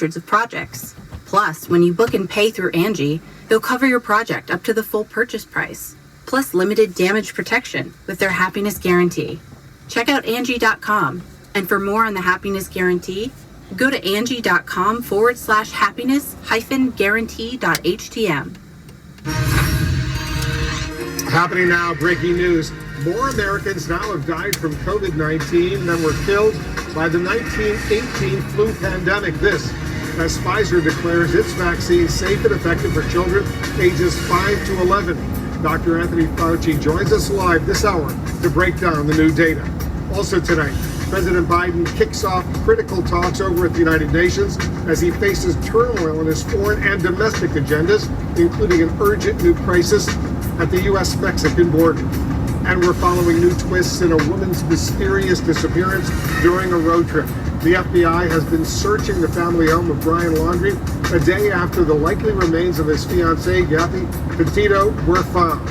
hundreds of projects. Plus, when you book and pay through Angie, they'll cover your project up to the full purchase price. Plus limited damage protection with their happiness guarantee. Check out Angie.com. And for more on the happiness guarantee, go to Angie.com/happiness-guarantee.htm. Happening now, breaking news. More Americans now have died from COVID-19 than were killed by the 1918 flu pandemic. This, as Pfizer declares its vaccine safe and effective for children ages 5 to 11. Dr. Anthony Fauci joins us live this hour to break down the new data. Also tonight, President Biden kicks off critical talks over at the United Nations as he faces turmoil in his foreign and domestic agendas, including an urgent new crisis at the U.S.-Mexican border. And we're following new twists in a woman's mysterious disappearance during a road trip. The FBI has been searching the family home of Brian Laundrie a day after the likely remains of his fiancée, Gabby Petito, were found.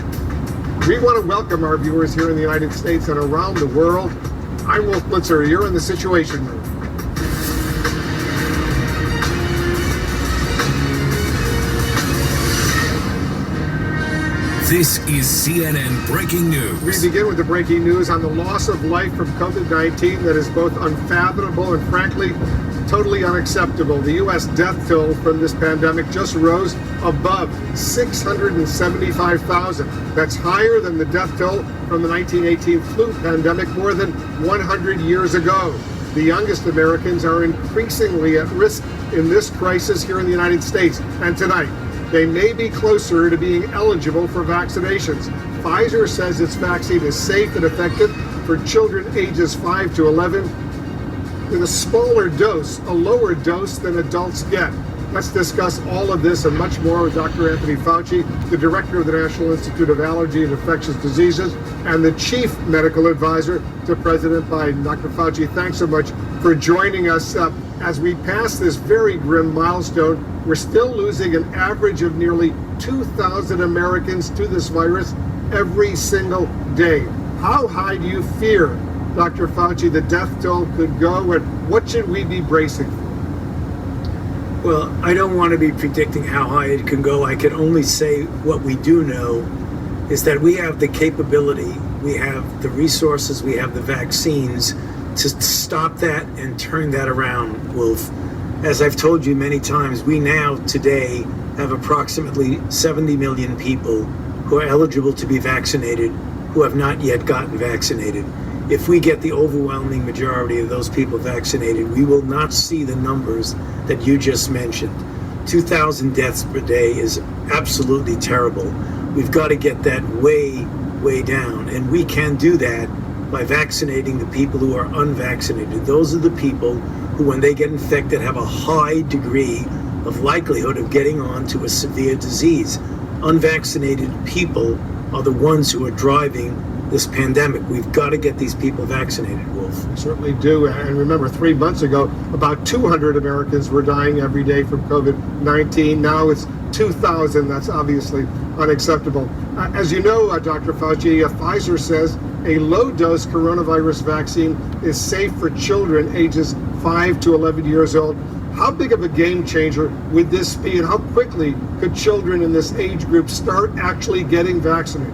We want to welcome our viewers here in the United States and around the world. I'm Wolf Blitzer. You're in the Situation Room. This is CNN Breaking News. We begin with the breaking news on the loss of life from COVID-19 that is both unfathomable and frankly totally unacceptable. The U.S. death toll from this pandemic just rose above 675,000. That's higher than the death toll from the 1918 flu pandemic more than 100 years ago. The youngest Americans are increasingly at risk in this crisis here in the United States. And tonight, they may be closer to being eligible for vaccinations. Pfizer says its vaccine is safe and effective for children ages 5 to 11 with a smaller dose, a lower dose than adults get. Let's discuss all of this and much more with Dr. Anthony Fauci, the director of the National Institute of Allergy and Infectious Diseases and the chief medical advisor to President Biden. Dr. Fauci, thanks so much for joining us. As we pass this very grim milestone, we're still losing an average of nearly 2,000 Americans to this virus every single day. How high do you fear, Dr. Fauci, the death toll could go, and what should we be bracing for? Well, I don't want to be predicting how high it can go. I can only say what we do know is that we have the capability, we have the resources, we have the vaccines to stop that and turn that around, Wolf. As I've told you many times, we now today have approximately 70 million people who are eligible to be vaccinated who have not yet gotten vaccinated. If we get the overwhelming majority of those people vaccinated, we will not see the numbers that you just mentioned. 2,000 deaths per day is absolutely terrible. We've got to get that way, way down. And we can do that by vaccinating the people who are unvaccinated. Those are the people who, when they get infected, have a high degree of likelihood of getting on to a severe disease. Unvaccinated people are the ones who are driving this pandemic. We've got to get these people vaccinated, Wolf. We certainly do. And remember, 3 months ago, about 200 Americans were dying every day from COVID-19. Now it's 2,000. That's obviously unacceptable. As you know, Dr. Fauci, Pfizer says a low-dose coronavirus vaccine is safe for children ages 5 to 11 years old. How big of a game changer would this be, and how quickly could children in this age group start actually getting vaccinated?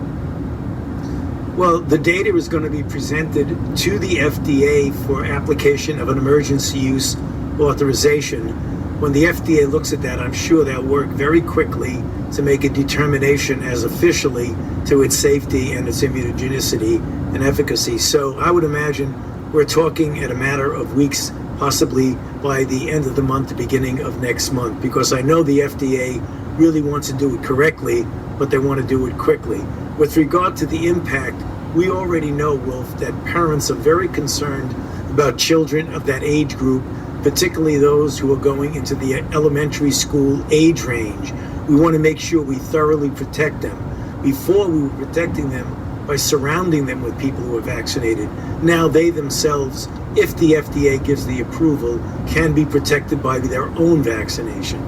Well, the data is going to be presented to the FDA for application of an emergency use authorization. When the FDA looks at that, I'm sure they'll work very quickly to make a determination as officially to its safety and its immunogenicity and efficacy. So I would imagine we're talking in a matter of weeks, possibly by the end of the month, the beginning of next month, because I know the FDA really wants to do it correctly, but they want to do it quickly. With regard to the impact, we already know, Wolf, that parents are very concerned about children of that age group, particularly those who are going into the elementary school age range. We want to make sure we thoroughly protect them. Before, we were protecting them by surrounding them with people who are vaccinated. Now they themselves, if the FDA gives the approval, can be protected by their own vaccination.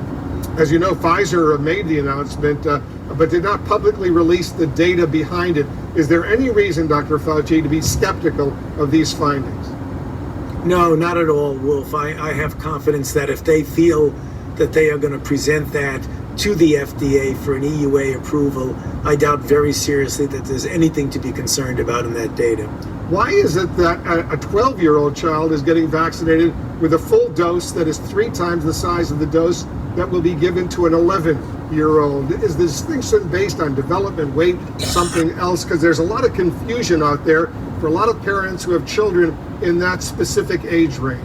As you know, Pfizer made the announcement, but did not publicly release the data behind it. Is there any reason, Dr. Fauci, to be skeptical of these findings? No, not at all, Wolf. I have confidence that if they feel that they are going to present that to the FDA for an EUA approval, I doubt very seriously that there's anything to be concerned about in that data. Why is it that a 12-year-old child is getting vaccinated with a full dose that is 3 times the size of the dose that will be given to an 11-year-old? Is the distinction based on development, weight, something else? Because there's a lot of confusion out there for a lot of parents who have children in that specific age range.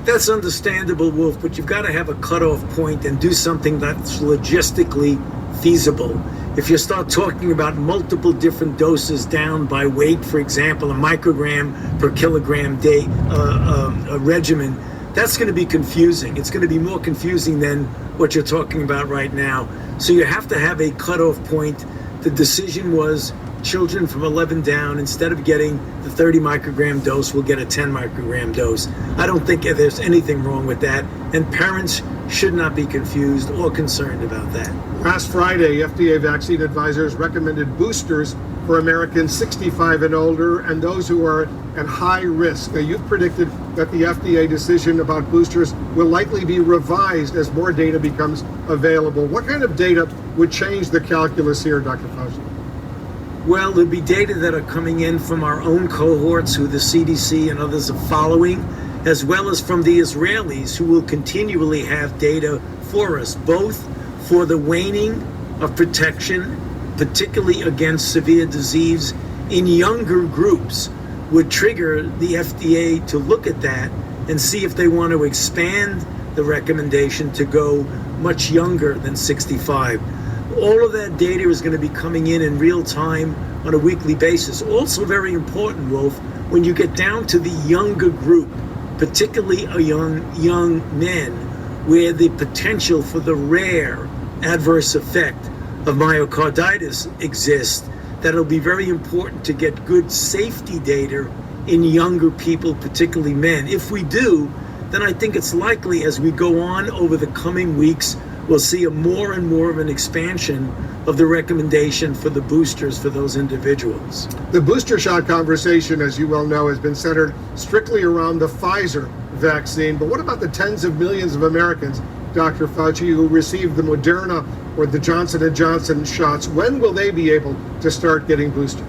That's understandable, Wolf, but you've got to have a cutoff point and do something that's logistically feasible. If you start talking about multiple different doses down by weight, for example, a microgram per kilogram day a regimen, that's going to be confusing. It's going to be more confusing than what you're talking about right now. So you have to have a cutoff point. The decision was children from 11 down, instead of getting the 30 microgram dose, will get a 10 microgram dose. I don't think there's anything wrong with that, and parents should not be confused or concerned about that. Last Friday, FDA vaccine advisors recommended boosters for Americans 65 and older and those who are at high risk. Now, you've predicted that the FDA decision about boosters will likely be revised as more data becomes available. What kind of data would change the calculus here, Dr. Fauci? Well, there'll be data that are coming in from our own cohorts who the CDC and others are following, as well as from the Israelis who will continually have data for us, both for the waning of protection, particularly against severe disease in younger groups, would trigger the FDA to look at that and see if they want to expand the recommendation to go much younger than 65. All of that data is going to be coming in real time on a weekly basis. Also very important, Wolf, when you get down to the younger group, particularly a young men, where the potential for the rare adverse effect of myocarditis exists, that it'll be very important to get good safety data in younger people, particularly men. If we do, then I think it's likely as we go on over the coming weeks, we'll see a more and more of an expansion of the recommendation for the boosters for those individuals. The booster shot conversation, as you well know, has been centered strictly around the Pfizer vaccine. But what about the tens of millions of Americans, Dr. Fauci, who received the Moderna or the Johnson & Johnson shots? When will they be able to start getting boosters?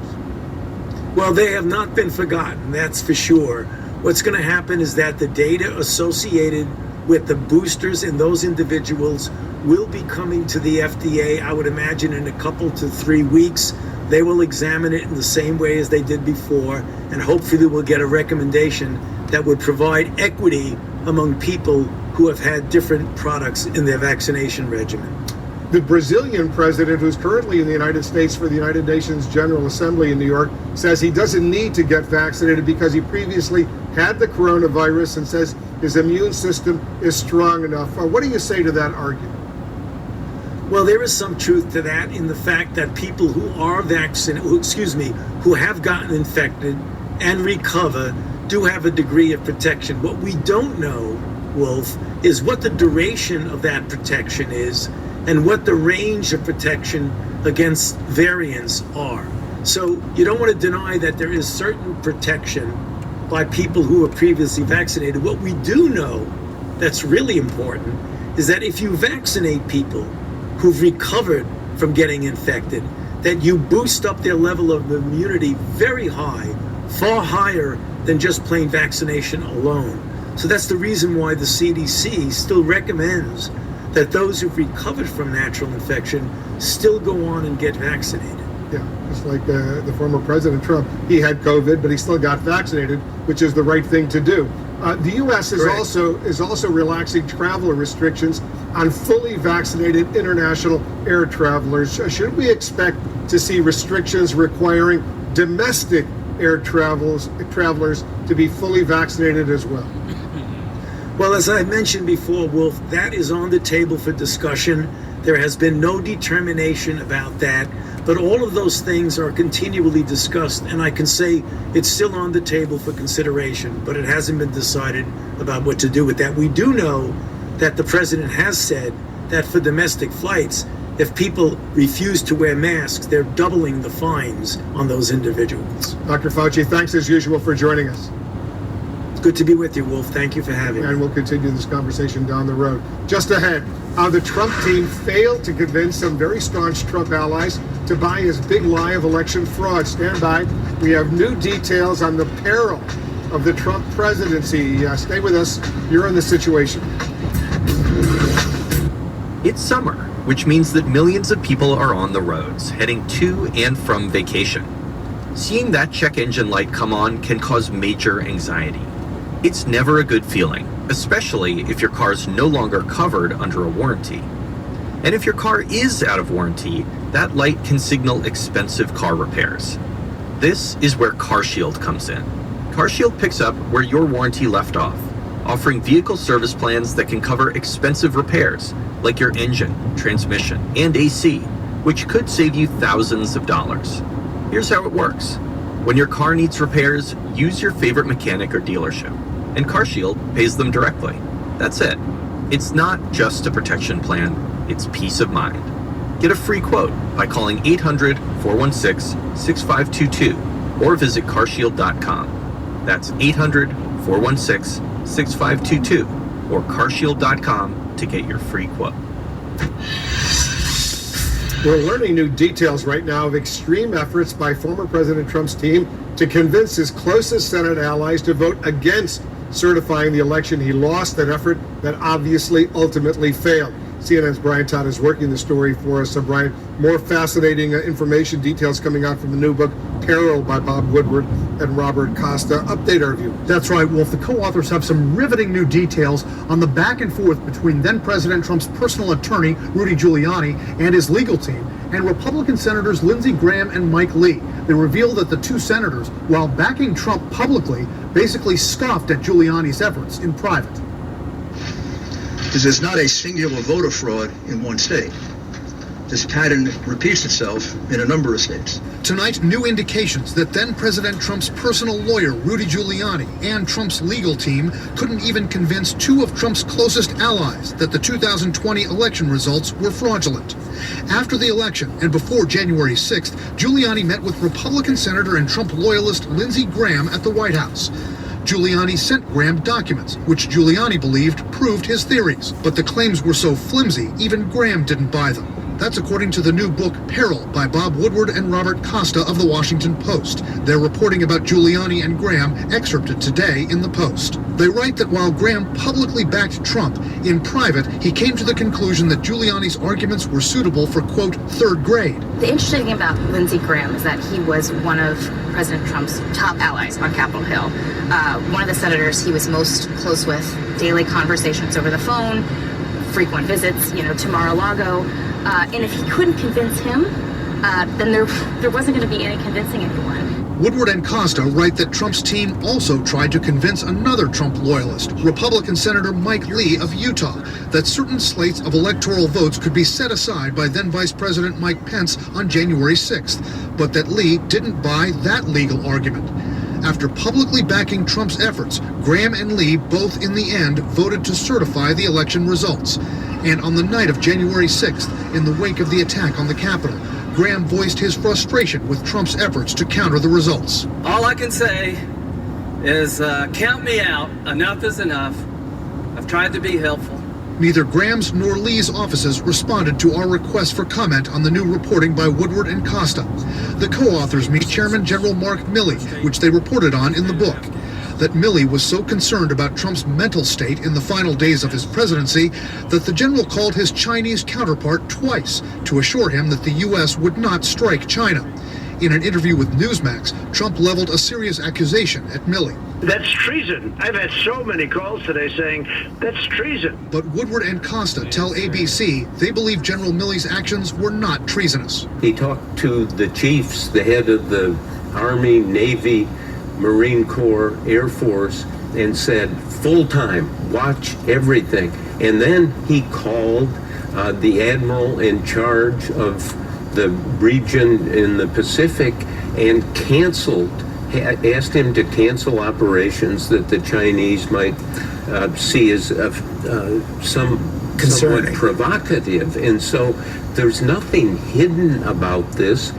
Well, they have not been forgotten, that's for sure. What's going to happen is that the data associated with the boosters in those individuals will be coming to the FDA, I would imagine, in a couple to 3 weeks. They will examine it in the same way as they did before, and hopefully we'll get a recommendation that would provide equity among people who have had different products in their vaccination regimen. The Brazilian president, who's currently in the United States for the United Nations General Assembly in New York, says he doesn't need to get vaccinated because he previously had the coronavirus and says his immune system is strong enough. What do you say to that argument? Well, there is some truth to that in the fact that people who are who have gotten infected and recover do have a degree of protection. What we don't know, Wolf, is what the duration of that protection is and what the range of protection against variants are. So you don't want to deny that there is certain protection by people who were previously vaccinated. What we do know that's really important is that if you vaccinate people who've recovered from getting infected, that you boost up their level of immunity very high, far higher than just plain vaccination alone. So that's the reason why the CDC still recommends that those who've recovered from natural infection still go on and get vaccinated. Yeah, just like the former President Trump, he had COVID, but he still got vaccinated, which is the right thing to do. The U.S. is also relaxing travel restrictions on fully vaccinated international air travelers. Should we expect to see restrictions requiring domestic air travelers to be fully vaccinated as well? Well, as I mentioned before, Wolf, that is on the table for discussion. There has been no determination about that, but all of those things are continually discussed, and I can say it's still on the table for consideration, but it hasn't been decided about what to do with that. We do know that the president has said that for domestic flights, if people refuse to wear masks, they're doubling the fines on those individuals. Dr. Fauci, thanks as usual for joining us. Good to be with you, Wolf. Thank you for having me. And we'll continue this conversation down the road. Just ahead, how the Trump team failed to convince some very staunch Trump allies to buy his big lie of election fraud. Stand by. We have new details on the peril of the Trump presidency. Stay with us. You're in The Situation. It's summer, which means that millions of people are on the roads, heading to and from vacation. Seeing that check engine light come on can cause major anxiety. It's never a good feeling, especially if your car's no longer covered under a warranty. And if your car is out of warranty, that light can signal expensive car repairs. This is where CarShield comes in. CarShield picks up where your warranty left off, offering vehicle service plans that can cover expensive repairs, like your engine, transmission, and AC, which could save you thousands of dollars. Here's how it works. When your car needs repairs, use your favorite mechanic or dealership, and CarShield pays them directly. That's it. It's not just a protection plan, it's peace of mind. Get a free quote by calling 800-416-6522 or visit carshield.com. That's 800-416-6522 or carshield.com to get your free quote. We're learning new details right now of extreme efforts by former President Trump's team to convince his closest Senate allies to vote against certifying the election he lost, an effort that obviously ultimately failed. CNN's Brian Todd is working the story for us. So, Brian, more fascinating information, details coming out from the new book, Peril, by Bob Woodward and Robert Costa. Update our view. That's right, Wolf. The co-authors have some riveting new details on the back and forth between then-President Trump's personal attorney, Rudy Giuliani, and his legal team, and Republican Senators Lindsey Graham and Mike Lee. They revealed that the two senators, while backing Trump publicly, basically scoffed at Giuliani's efforts in private. Because there's not a singular voter fraud in one state. This pattern repeats itself in a number of states. Tonight, new indications that then-President Trump's personal lawyer, Rudy Giuliani, and Trump's legal team couldn't even convince two of Trump's closest allies that the 2020 election results were fraudulent. After the election and before January 6th, Giuliani met with Republican Senator and Trump loyalist Lindsey Graham at the White House. Giuliani sent Graham documents, which Giuliani believed proved his theories. But the claims were so flimsy, even Graham didn't buy them. That's according to the new book, Peril, by Bob Woodward and Robert Costa of The Washington Post. They're reporting about Giuliani and Graham, excerpted today in the Post. They write that while Graham publicly backed Trump, in private, he came to the conclusion that Giuliani's arguments were suitable for, quote, third grade. The interesting thing about Lindsey Graham is that he was one of President Trump's top allies on Capitol Hill. One of the senators he was most close with, daily conversations over the phone, frequent visits, to Mar-a-Lago. And if he couldn't convince him, then there wasn't going to be any convincing anyone. Woodward and Costa write that Trump's team also tried to convince another Trump loyalist, Republican Senator Mike Lee of Utah, that certain slates of electoral votes could be set aside by then Vice President Mike Pence on January 6th, but that Lee didn't buy that legal argument. After publicly backing Trump's efforts, Graham and Lee both in the end voted to certify the election results. And on the night of January 6th, in the wake of the attack on the Capitol, Graham voiced his frustration with Trump's efforts to counter the results. All I can say is count me out. Enough is enough. I've tried to be helpful. Neither Graham's nor Lee's offices responded to our request for comment on the new reporting by Woodward and Costa. The co-authors meet Chairman General Mark Milley, which they reported on in the book. That Milley was so concerned about Trump's mental state in the final days of his presidency that the general called his Chinese counterpart twice to assure him that the U.S. would not strike China. In an interview with Newsmax, Trump leveled a serious accusation at Milley. That's treason. I've had so many calls today saying that's treason. But Woodward and Costa tell ABC they believe General Milley's actions were not treasonous. He talked to the chiefs, the head of the Army, Navy, Marine Corps, Air Force, and said, full time, watch everything. And then he called the admiral in charge of the region in the Pacific and asked him to cancel operations that the Chinese might see as somewhat provocative. And so there's nothing hidden about this.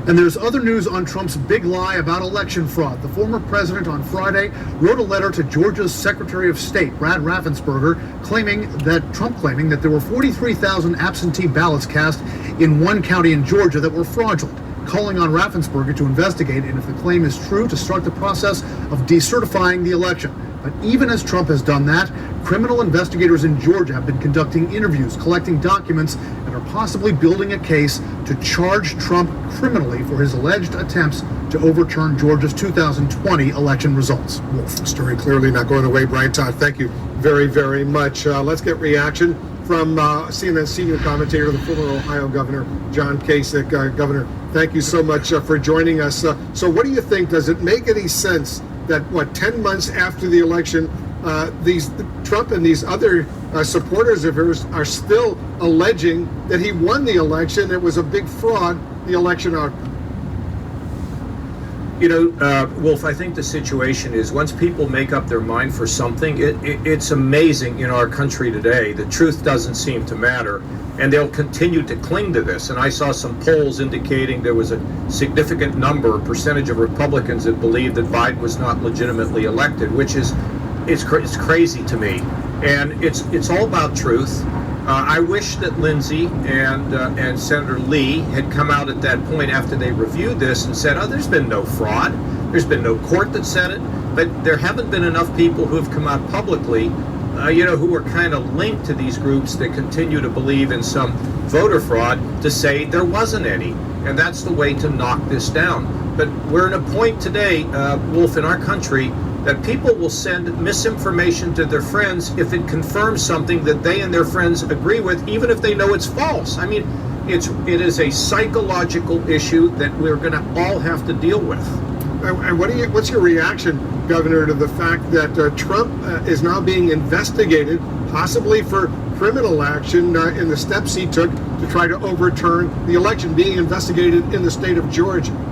And there's other news on Trump's big lie about election fraud. The former president on Friday wrote a letter to Georgia's Secretary of State, Brad Raffensperger, claiming that there were 43,000 absentee ballots cast in one county in Georgia that were fraudulent, calling on Raffensperger to investigate and, if the claim is true, to start the process of decertifying the election. But even as Trump has done that, criminal investigators in Georgia have been conducting interviews, collecting documents, and are possibly building a case to charge Trump criminally for his alleged attempts to overturn Georgia's 2020 election results. Wolf, story clearly not going away. Brian Todd, thank you very, very much. Let's get reaction from CNN senior commentator, the former Ohio Governor, John Kasich. Governor, thank you so much for joining us. So what do you think? Does it make any sense that, 10 months after the election, these Trump and these other supporters of hers are still alleging that he won the election? It was a big fraud, the election outcome. Wolf, I think the situation is once people make up their mind for something, it's amazing in our country today. The truth doesn't seem to matter, and they'll continue to cling to this. And I saw some polls indicating there was a significant percentage of Republicans that believed that Biden was not legitimately elected, which is it's crazy to me. And it's all about truth. I wish that Lindsey and Senator Lee had come out at that point after they reviewed this and said, there's been no fraud. There's been no court that said it. But there haven't been enough people who have come out publicly, who are kind of linked to these groups that continue to believe in some voter fraud to say there wasn't any. And that's the way to knock this down. But we're at a point today, Wolf, in our country, that people will send misinformation to their friends if it confirms something that they and their friends agree with, even if they know it's false. I mean, it is a psychological issue that we're going to all have to deal with. And what's your reaction, Governor, to the fact that Trump is now being investigated, possibly for criminal action in the steps he took to try to overturn the election, being investigated in the state of Georgia?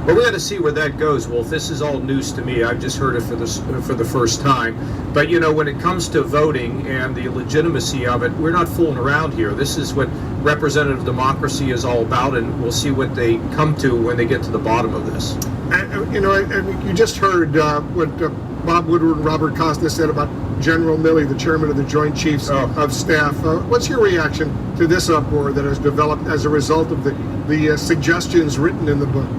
Well, we got to see where that goes, Wolf. This is all news to me. I've just heard it for the first time. But, when it comes to voting and the legitimacy of it, we're not fooling around here. This is what representative democracy is all about, and we'll see what they come to when they get to the bottom of this. And you just heard what Bob Woodward and Robert Costa said about General Milley, the chairman of the Joint Chiefs of Staff. What's your reaction to this uproar that has developed as a result of the suggestions written in the book?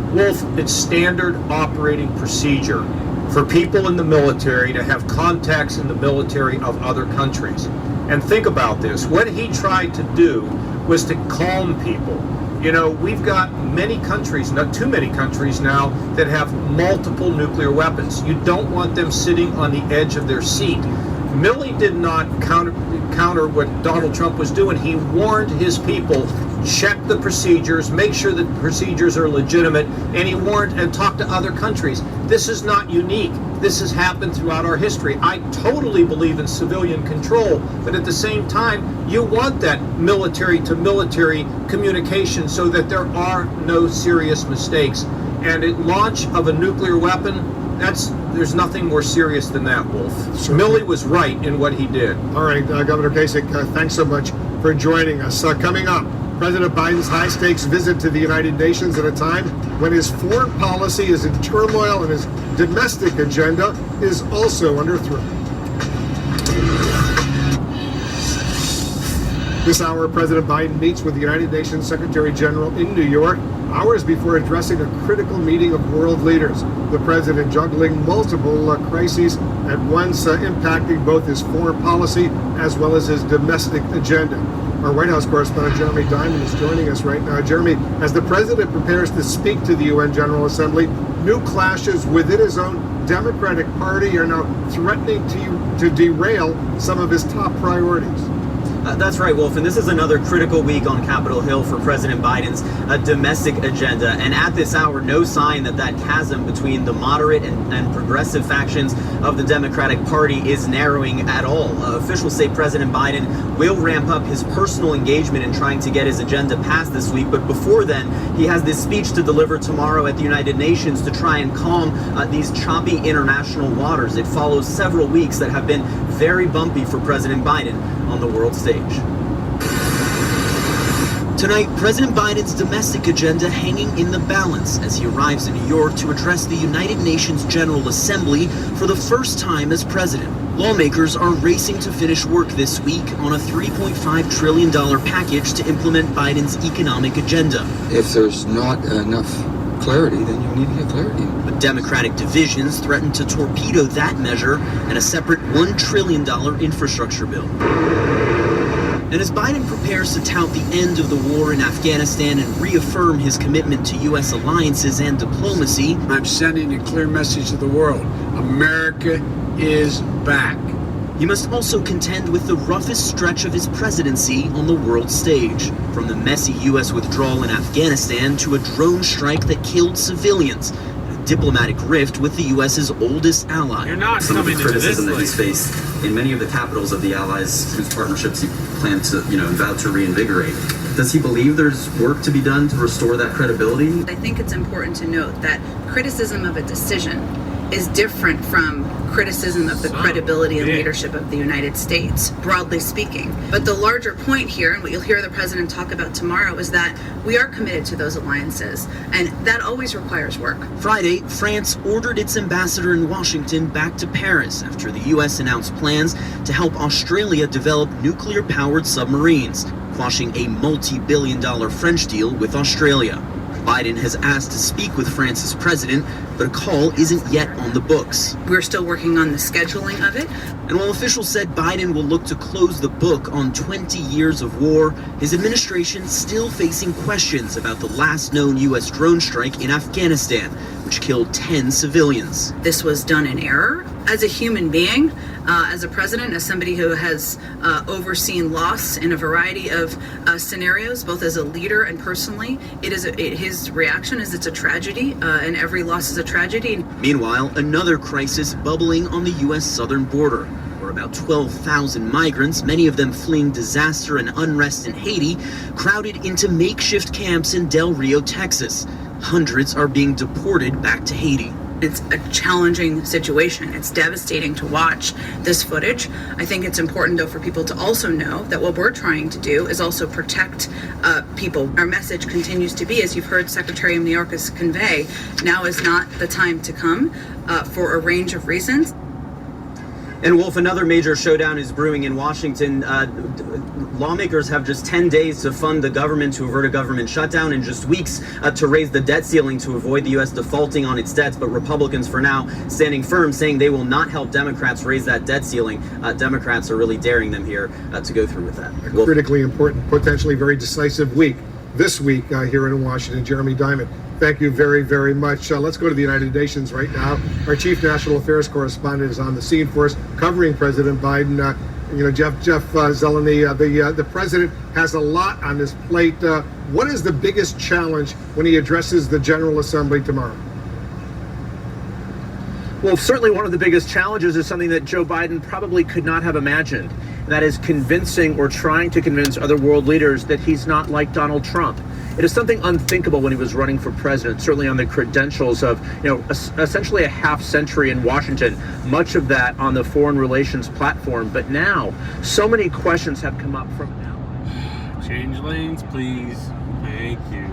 Wolf, it's standard operating procedure for people in the military to have contacts in the military of other countries. And think about this. What he tried to do was to calm people. We've got many countries, not too many countries now, that have multiple nuclear weapons. You don't want them sitting on the edge of their seat. Milley did not counter what Donald Trump was doing. He warned his people, check the procedures, make sure the procedures are legitimate, and he warned and talked to other countries. This is not unique. This has happened throughout our history. I totally believe in civilian control, but at the same time, you want that military-to-military communication so that there are no serious mistakes. And at launch of a nuclear weapon, there's nothing more serious than that, Wolf. So Milley was right in what he did. All right, Governor Kasich, thanks so much for joining us. Coming up, President Biden's high-stakes visit to the United Nations at a time when his foreign policy is in turmoil and his domestic agenda is also under threat. This hour, President Biden meets with the United Nations Secretary General in New York, hours before addressing a critical meeting of world leaders. The president juggling multiple crises at once, impacting both his foreign policy as well as his domestic agenda. Our White House correspondent Jeremy Diamond is joining us right now. Jeremy, as the president prepares to speak to the UN General Assembly, new clashes within his own Democratic Party are now threatening to derail some of his top priorities. That's right, Wolf, and this is another critical week on Capitol Hill for President Biden's domestic agenda. And at this hour, no sign that chasm between the moderate and progressive factions of the Democratic Party is narrowing at all. Officials say President Biden will ramp up his personal engagement in trying to get his agenda passed this week. But before then, he has this speech to deliver tomorrow at the United Nations to try and calm these choppy international waters. It follows several weeks that have been very bumpy for President Biden on the world stage. Tonight, President Biden's domestic agenda hanging in the balance as he arrives in New York to address the United Nations General Assembly for the first time as president. Lawmakers are racing to finish work this week on a $3.5 trillion package to implement Biden's economic agenda. If there's not enough clarity, then you need to get clarity. But Democratic divisions threaten to torpedo that measure and a separate $1 trillion infrastructure bill. And as Biden prepares to tout the end of the war in Afghanistan and reaffirm his commitment to U.S. alliances and diplomacy, I'm sending a clear message to the world. America is back. He must also contend with the roughest stretch of his presidency on the world stage. From the messy U.S. withdrawal in Afghanistan to a drone strike that killed civilians, a diplomatic rift with the U.S.'s oldest ally. You're not some of the criticism that he's faced in many of the capitals of the allies whose partnerships he planned to, vowed to reinvigorate. Does he believe there's work to be done to restore that credibility? I think it's important to note that criticism of a decision is different from criticism of the credibility and leadership of the United States, broadly speaking. But the larger point here, and what you'll hear the president talk about tomorrow, is that we are committed to those alliances, and that always requires work. Friday, France ordered its ambassador in Washington back to Paris after the U.S. announced plans to help Australia develop nuclear-powered submarines, quashing a multi-billion-dollar French deal with Australia. Biden has asked to speak with France's president, but a call isn't yet on the books. We're still working on the scheduling of it. And while officials said Biden will look to close the book on 20 years of war, his administration still facing questions about the last known U.S. drone strike in Afghanistan, which killed 10 civilians. This was done in error. As a human being, as a president, as somebody who has overseen loss in a variety of scenarios, both as a leader and personally, his reaction is it's a tragedy, and every loss is a tragedy. Meanwhile, another crisis bubbling on the U.S. southern border, where about 12,000 migrants, many of them fleeing disaster and unrest in Haiti, crowded into makeshift camps in Del Rio, Texas. Hundreds are being deported back to Haiti. It's a challenging situation. It's devastating to watch this footage. I think it's important, though, for people to also know that what we're trying to do is also protect people. Our message continues to be, as you've heard Secretary of New York convey, now is not the time to come for a range of reasons. And Wolf, another major showdown is brewing in Washington. Lawmakers have just 10 days to fund the government to avert a government shutdown and just weeks to raise the debt ceiling to avoid the U.S. defaulting on its debts. But Republicans, for now, standing firm, saying they will not help Democrats raise that debt ceiling. Democrats are really daring them here to go through with that. A critically important, potentially very decisive week. This week here in Washington. Jeremy Diamond, thank you very, very much. Let's go to the United Nations right now. Our chief national affairs correspondent is on the scene for us, covering President Biden. Jeff Zeleny, the president has a lot on his plate. What is the biggest challenge when he addresses the General Assembly tomorrow? Well, certainly one of the biggest challenges is something that Joe Biden probably could not have imagined. And that is convincing or trying to convince other world leaders that he's not like Donald Trump. It is something unthinkable when he was running for president, certainly on the credentials of, essentially a half century in Washington, much of that on the foreign relations platform. But now, so many questions have come up from allies. Change lanes, please. Thank you.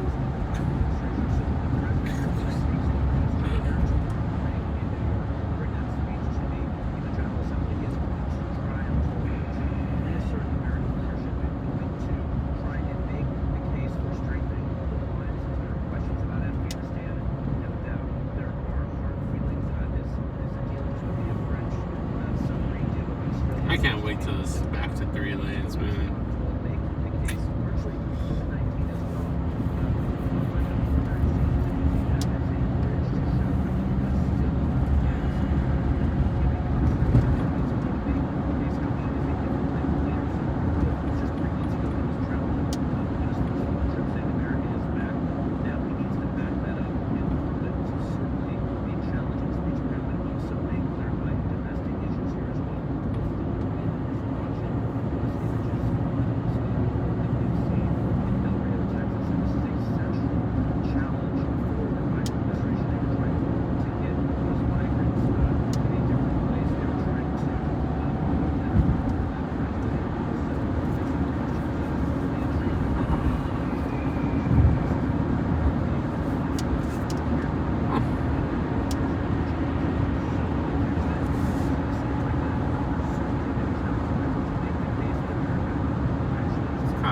I can't wait till it's back to 3 lanes, man.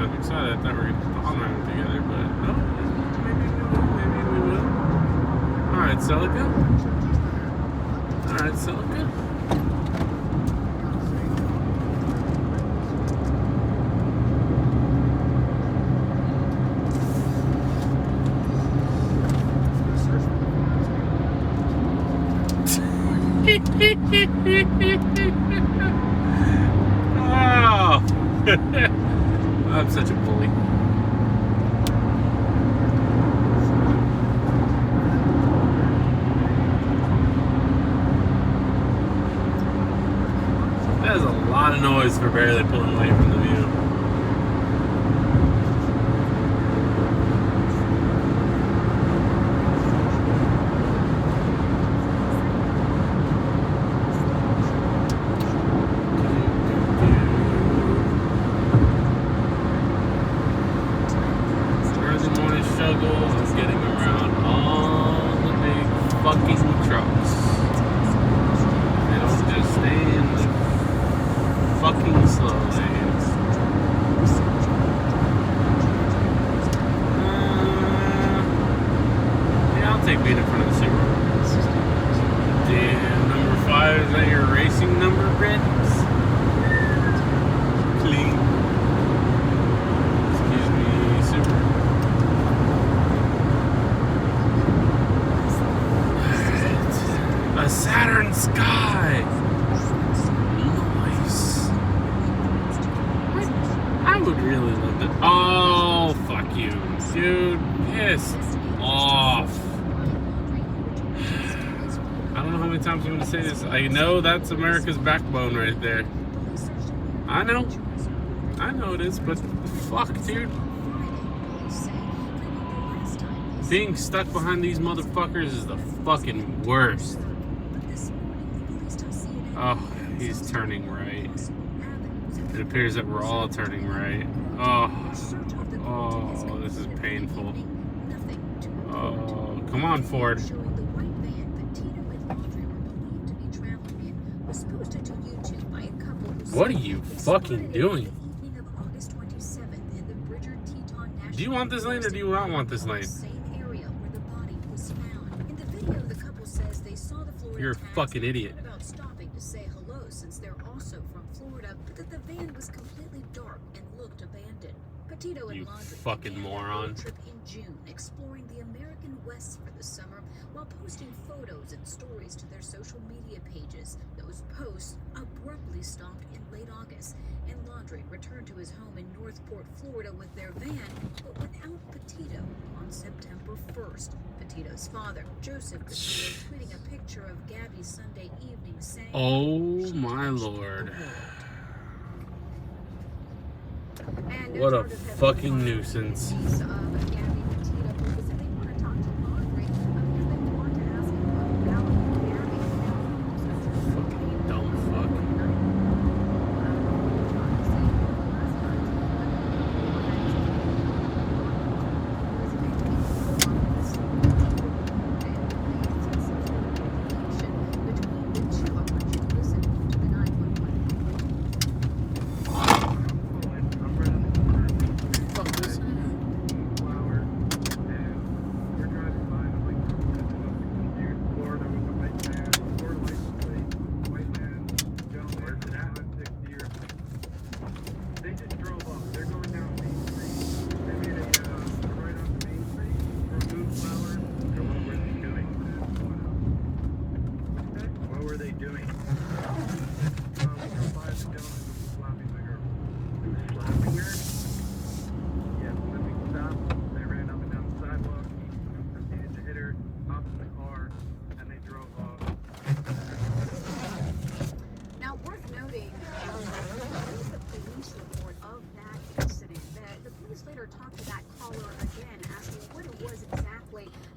kind of excited. I thought we were going to bomb around together, but no. Maybe we will. Alright, Celica. Alright, Celica. Oh, I'm such a bully. That is a lot of noise for barely pulling away from the view. I know that's America's backbone right there. I know it is, but fuck, dude. Being stuck behind these motherfuckers is the fucking worst. Oh, he's turning right. It appears that we're all turning right. Oh, this is painful. Oh, come on, Ford. What are you fucking doing? Do you want this lane or do you not want this lane? You're a fucking idiot. You fucking moron. Exploring the American West for the summer while posting photos and stories to their social media pages. Those posts abruptly stopped in late August, and Laundrie returned to his home in Northport, Florida with their van, but without Petito on September 1st. Petito's father, Joseph Petito, tweeting a picture of Gabby's Sunday evening saying, "Oh my lord. What a fucking nuisance."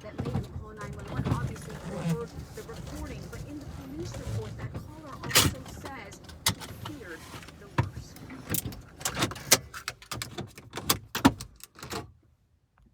that made him call 911. Obviously, you heard the recording, but in the police report, that call